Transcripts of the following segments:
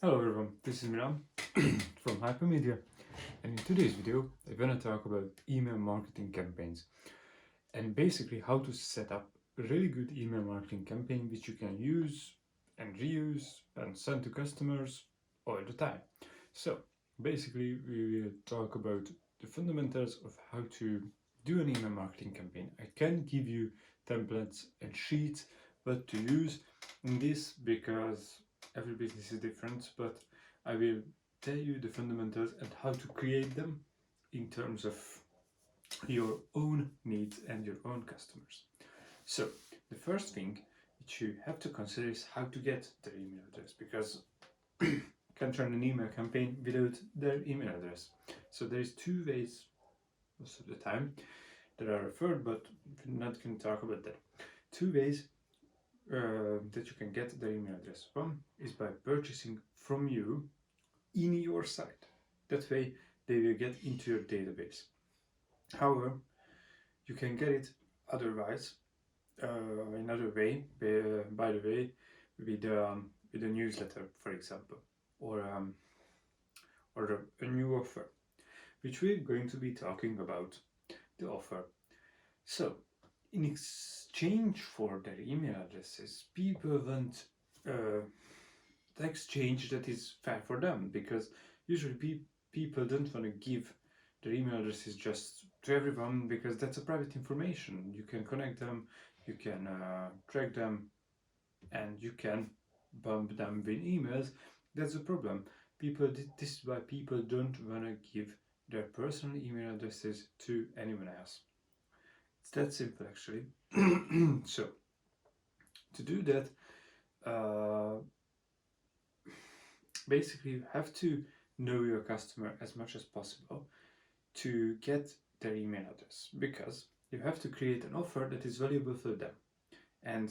Hello everyone, this is Milan from Hypermedia, and in today's video I'm gonna talk about email marketing campaigns and basically how to set up a really good email marketing campaign which you can use and reuse and send to customers all the time. So basically we will talk about the fundamentals of how to do an email marketing campaign. I can give you templates and sheets what to use in this because every business is different, but I will tell you the fundamentals and how to create them in terms of your own needs and your own customers. So the first thing which you have to consider is how to get their email address, because you can't run an email campaign without their email address. So there's two ways most of the time that are referred, but we're not going to talk about that. Two ways that you can get their email address. One is by purchasing from you in your site. That way they will get into your database. However, you can get it otherwise, another way, by the way, with a newsletter, for example, or a new offer, which we're going to be talking about the offer. So, in exchange for their email addresses, people want the exchange that is fair for them, because usually people don't want to give their email addresses just to everyone, because that's a private information. You can connect them, you can track them, and you can bump them with emails. That's the problem. This is why people don't want to give their personal email addresses to anyone else. It's that simple, actually. So to do that, basically you have to know your customer as much as possible to get their email address, because you have to create an offer that is valuable for them. And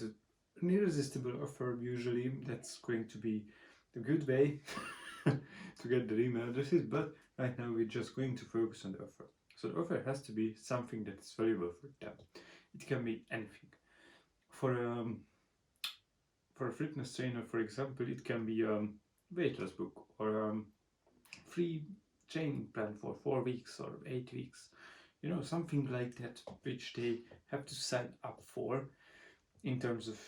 an irresistible offer, usually that's going to be the good way to get their email addresses, but right now we're just going to focus on the offer. So the offer has to be something that is valuable for them. It can be anything. For a fitness trainer, for example, it can be weight loss book, or free training plan for 4 weeks or 8 weeks, something like that, which they have to sign up for in terms of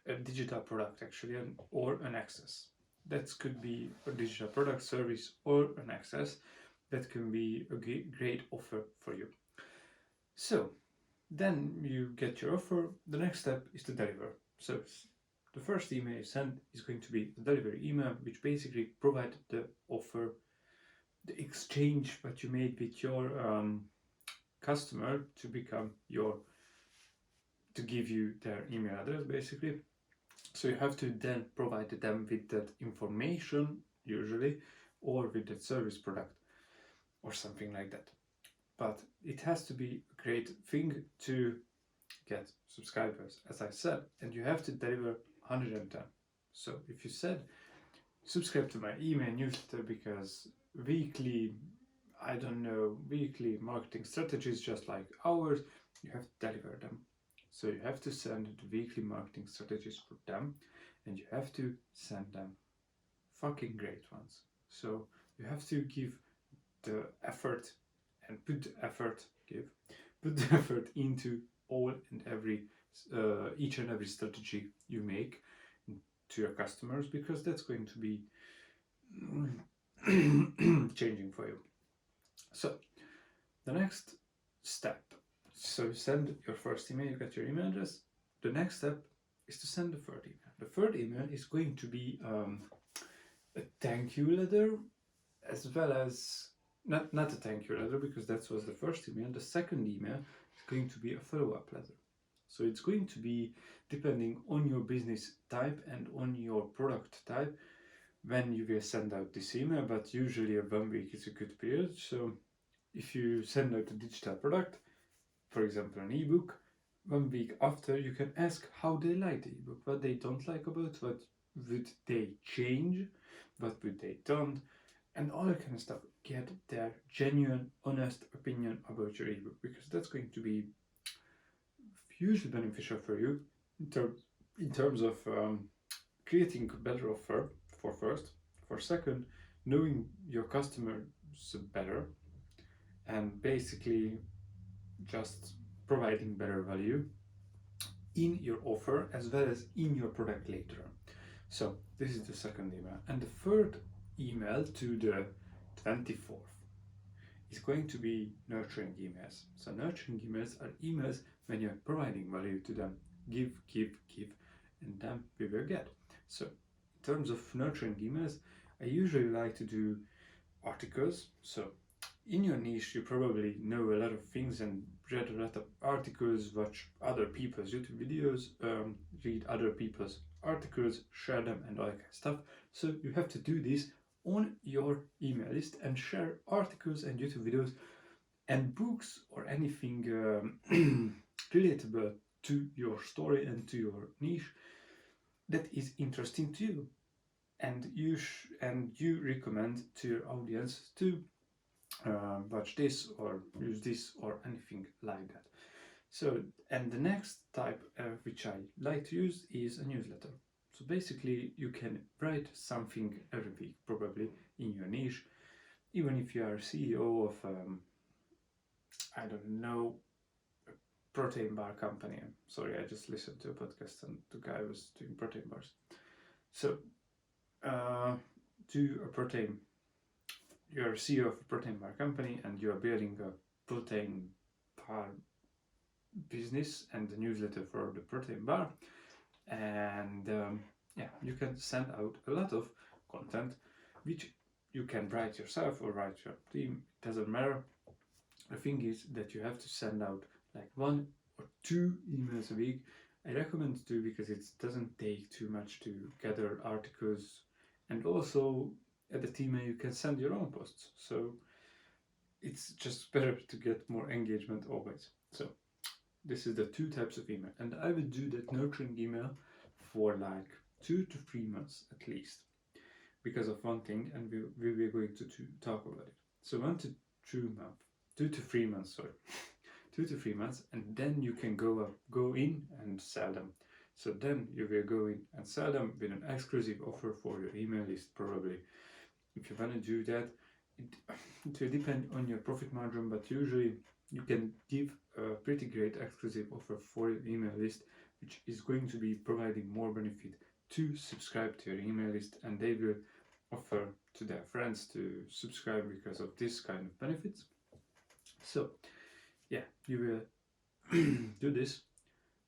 a digital product, actually, or an access. That could be a digital product, service, or an access. That can be a great offer for you. So then you get your offer. The next step is to deliver. So the first email you send is going to be the delivery email, which basically provides the offer, the exchange that you made with your customer to give you their email address, basically. So you have to then provide them with that information, usually, or with that service product or something like that. But it has to be a great thing to get subscribers, as I said, and you have to deliver 110. So if you said subscribe to my email newsletter because weekly marketing strategies just like ours, you have to deliver them. So you have to send the weekly marketing strategies for them, and you have to send them fucking great ones. So you have to give the effort and put the effort into all and every each and every strategy you make to your customers, because that's going to be changing for you. So the next step, so you send your first email, you get your email address. The next step is to send the third email. The third email is going to be a thank you letter, as well as not a thank you letter, because that was the first email. The second email is going to be a follow-up letter. So it's going to be depending on your business type and on your product type when you will send out this email, but usually 1 week is a good period. So if you send out a digital product, for example an ebook, 1 week after you can ask how they like the ebook, what they don't like about, what would they change, what would they don't, and all that kind of stuff. Get their genuine, honest opinion about your ebook, because that's going to be hugely beneficial for you in terms of creating a better offer For second, knowing your customers better and basically just providing better value in your offer as well as in your product later on. So this is the second email. And the third email to the 24th is going to be nurturing emails. So nurturing emails are emails when you're providing value to them. Give, and then we will get. So in terms of nurturing emails, I usually like to do articles. So in your niche, you probably know a lot of things and read a lot of articles, watch other people's YouTube videos, read other people's articles, share them, and all that kind of stuff. So you have to do this on your email list and share articles and YouTube videos and books or anything relatable to your story and to your niche that is interesting to you, and you recommend to your audience to watch this or use this or anything like that. So, and the next type which I like to use is a newsletter. So basically you can write something every week probably in your niche, even if you are CEO of I don't know, a protein bar company. Sorry, I just listened to a podcast and the guy was doing protein bars. So do a protein, you're CEO of a protein bar company and you are building a protein bar business and the newsletter for the protein bar, and yeah, you can send out a lot of content which you can write yourself or write your team, it doesn't matter. The thing is that you have to send out like 1 or 2 emails a week. I recommend 2 because it doesn't take too much to gather articles, and also at the team you can send your own posts, so it's just better to get more engagement always. So this is the 2 types of email, and I would do that nurturing email for like 2 to 3 months at least, because of one thing, and we're going to talk about it. So 2 to 3 months, sorry, 2 to 3 months, and then you can go in and sell them. So then you will go in and sell them with an exclusive offer for your email list, probably. If you want to do that, it will depend on your profit margin, but usually you can give a pretty great exclusive offer for your email list, which is going to be providing more benefit to subscribe to your email list, and they will offer to their friends to subscribe because of this kind of benefits. So yeah, you will do this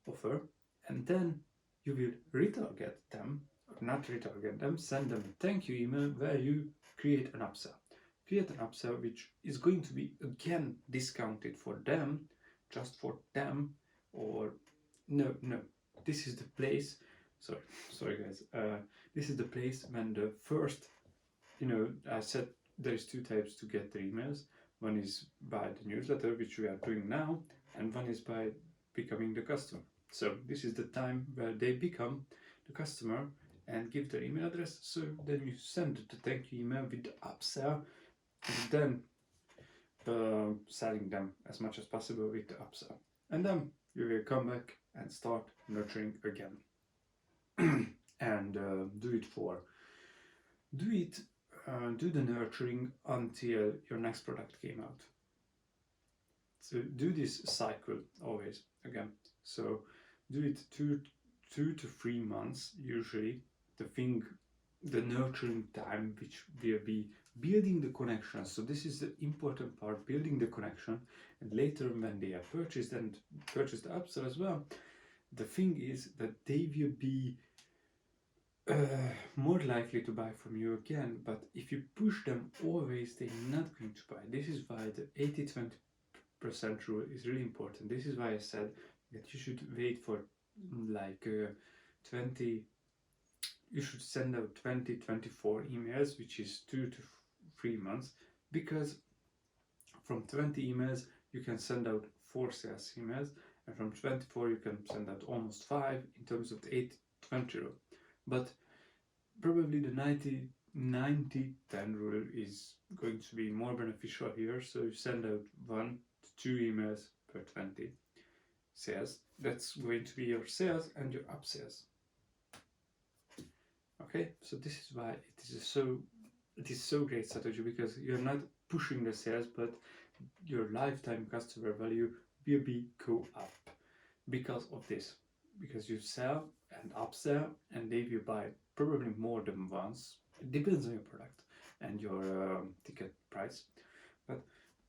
offer, and then you will retarget them, or not retarget them, send them a thank you email where you create an upsell. Create an upsell which is going to be again discounted for them, just for them, or no, this is the place, sorry guys, this is the place when the first, I said there's 2 types to get the emails. One is by the newsletter, which we are doing now, and one is by becoming the customer. So this is the time where they become the customer and give their email address. So then you send the thank you email with the upsell, and then selling them as much as possible with the upsell. And then you will come back and start nurturing again. And do the nurturing until your next product came out. So do this cycle always again. So do it 2 to 3 months usually. The nurturing time, which will be building the connection. So this is the important part, building the connection, and later when they have purchased and purchased the upsell as well, the thing is that they will be more likely to buy from you again. But if you push them always, they're not going to buy. This is why the 80-20% rule is really important. This is why I said that you should wait for like 20, you should send out 24 emails, which is 2 to 3 months, because from 20 emails you can send out 4 sales emails, and from 24 you can send out almost 5 in terms of the 80-20 rule. But probably the 90-10 rule is going to be more beneficial here. So you send out 1 to 2 emails per 20 sales. That's going to be your sales and your upsales. Okay, so this is why it is so great strategy, because you're not pushing the sales, but your lifetime customer value will be go up because of this, because you sell and upsell and they will buy probably more than once. It depends on your product and your ticket price, but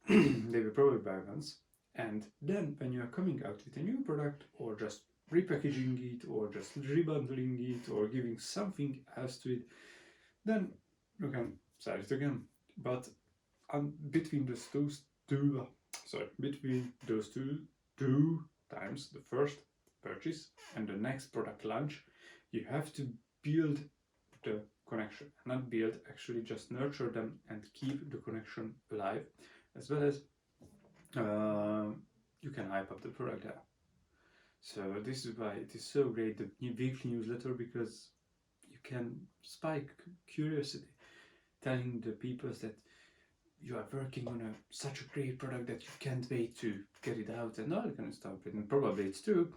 they will probably buy once, and then when you are coming out with a new product, or just repackaging it, or just rebundling it, or giving something else to it, then you can sell it again. But between those two times, the first purchase and the next product launch, you have to build the connection, not build, actually just nurture them and keep the connection alive, as well as you can hype up the product there. So this is why it is so great, the weekly newsletter, because you can spike curiosity, telling the people that you are working on such a great product that you can't wait to get it out and all that kind of stuff. And probably it's true,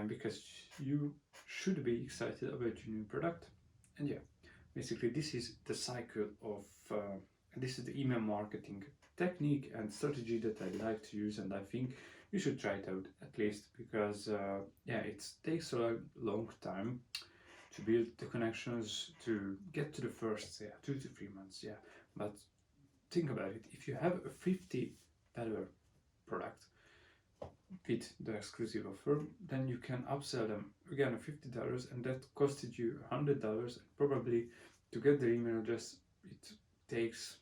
because you should be excited about your new product. And yeah, basically this is the cycle of this is the email marketing technique and strategy that I like to use, and I think you should try it out at least, because yeah, it takes a long time to build the connections, to get to the first 2 to 3 months, yeah. But think about it, if you have a $50 product with the exclusive offer, then you can upsell them again at $50, and that costed you $100, and probably to get their email address it takes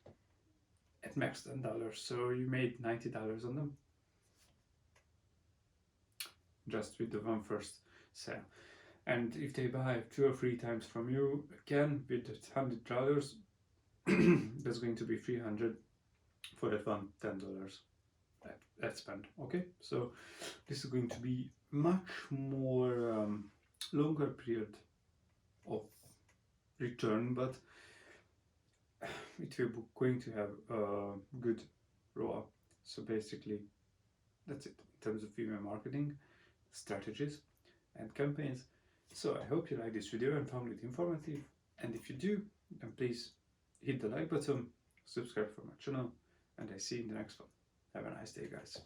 at max $10, so you made $90 on them just with the one first sale. And if they buy 2 or 3 times from you, again with $100, that's going to be $300 for that one $10 ad spend. Okay, so this is going to be much more longer period of return, but it will be going to have a good ROI. So basically that's it in terms of email marketing strategies and campaigns. So I hope you like this video and found it informative, and if you do, then please hit the like button, subscribe for my channel, and I see you in the next one. Have a nice day, guys.